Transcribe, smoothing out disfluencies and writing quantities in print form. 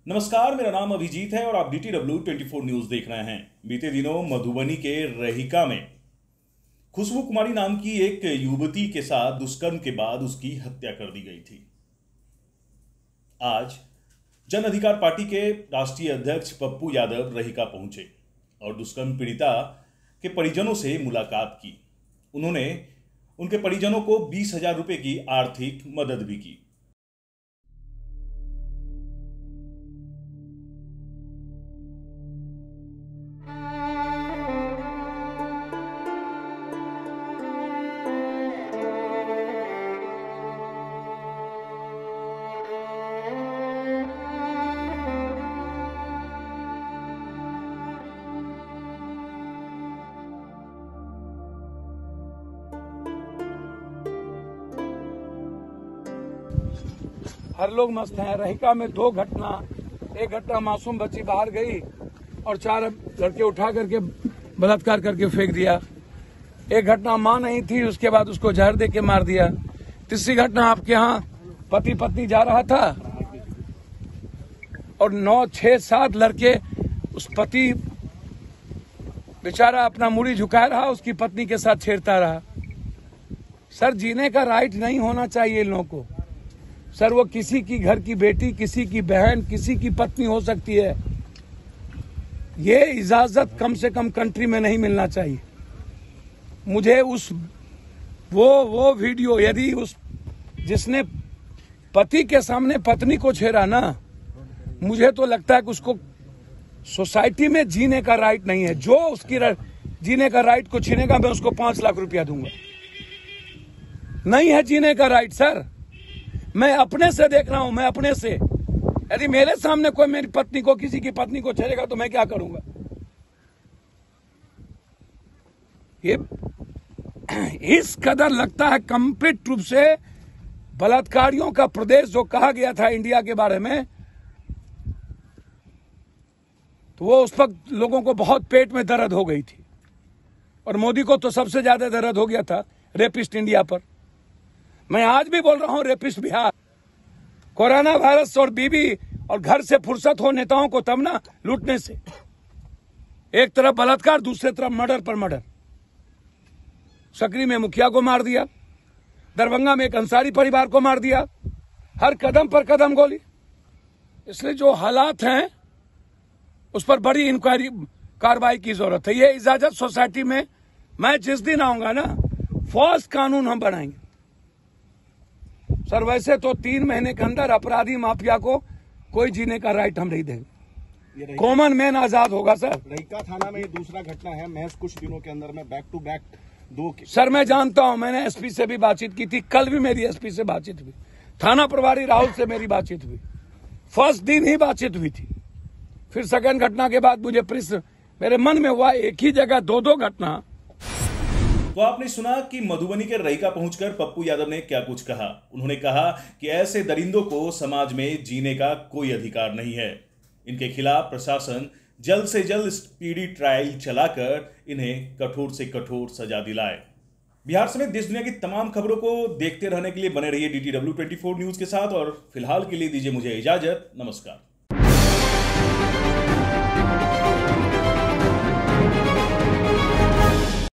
नमस्कार, मेरा नाम अभिजीत है और आप DTW 24 न्यूज देख रहे हैं। बीते दिनों मधुबनी के रहिका में खुशबू कुमारी नाम की एक युवती के साथ दुष्कर्म के बाद उसकी हत्या कर दी गई थी। आज जन अधिकार पार्टी के राष्ट्रीय अध्यक्ष पप्पू यादव रहिका पहुंचे और दुष्कर्म पीड़िता के परिजनों से मुलाकात की। उन्होंने उनके परिजनों को 20,000 रुपए की आर्थिक मदद भी की। हर लोग मस्त हैं। रहिका में दो घटना, एक घटना मासूम बच्ची बाहर गई और 4 लड़के उठा करके बलात्कार करके फेंक दिया। एक घटना मां नहीं थी, उसके बाद उसको जहर दे के मार दिया। तीसरी घटना आपके यहाँ पति पत्नी जा रहा था और 9, 6, 7 लड़के, उस पति बेचारा अपना मुड़ी झुकाए रहा, उसकी पत्नी के साथ छेड़ता रहा। सर, जीने का राइट नहीं होना चाहिए इन लोगों को। सर, वो किसी की घर की बेटी, किसी की बहन, किसी की पत्नी हो सकती है। ये इजाजत कम से कम कंट्री में नहीं मिलना चाहिए। मुझे वो वीडियो, यदि उस जिसने पति के सामने पत्नी को छेड़ा ना, मुझे तो लगता है कि उसको सोसाइटी में जीने का राइट नहीं है। जो उसकी जीने का राइट को छीनेगा, मैं उसको 5 लाख रुपया दूंगा। नहीं है जीने का राइट सर। मैं अपने से देख रहा हूं, मैं अपने से। यदि मेरे सामने कोई मेरी पत्नी को, किसी की पत्नी को छेड़ेगा तो मैं क्या करूंगा? ये इस कदर लगता है कंप्लीट रूप से बलात्कारियों का प्रदेश जो कहा गया था इंडिया के बारे में, तो वो उस वक्त लोगों को बहुत पेट में दर्द हो गई थी। और मोदी को तो सबसे ज्यादा दर्द हो गया था रेपिस्ट इंडिया पर। मैं आज भी बोल रहा हूं, रेपिस्ट बिहार। कोरोना वायरस और बीवी और घर से फुर्सत हो नेताओं को तब ना लूटने से। एक तरफ बलात्कार, दूसरे तरफ मर्डर पर मर्डर। सकरी में मुखिया को मार दिया, दरभंगा में एक अंसारी परिवार को मार दिया, हर कदम पर कदम गोली। इसलिए जो हालात हैं उस पर बड़ी इंक्वायरी, कार्रवाई की जरूरत है। ये इजाजत सोसाइटी में मैं जिस दिन आऊंगा ना, फौज कानून हम बनाएंगे सर। वैसे तो 3 महीने के अंदर अपराधी माफिया को कोई जीने का राइट हम नहीं देंगे। कॉमन मैन आजाद होगा सर। रहिका थाना में ये दूसरा घटना है महज कुछ दिनों के अंदर में, बैक टू बैक 2 सर, मैं जानता हूं। मैंने एसपी से भी बातचीत की थी, कल भी मेरी एसपी से बातचीत हुई, थाना प्रभारी राहुल से मेरी बातचीत हुई। फर्स्ट दिन ही बातचीत हुई थी। फिर सेकंड घटना के बाद मुझे मेरे मन में हुआ एक ही जगह 2 घटना। तो आपने सुना कि मधुबनी के रहिका पहुंचकर पप्पू यादव ने क्या कुछ कहा। उन्होंने कहा कि ऐसे दरिंदों को समाज में जीने का कोई अधिकार नहीं है। इनके खिलाफ प्रशासन जल्द से जल्द स्पीडी ट्रायल चलाकर इन्हें कठोर से कठोर सजा दिलाए। बिहार समेत देश दुनिया की तमाम खबरों को देखते रहने के लिए बने रहिए DTW 24 न्यूज के साथ। और फिलहाल के लिए दीजिए मुझे इजाजत। नमस्कार।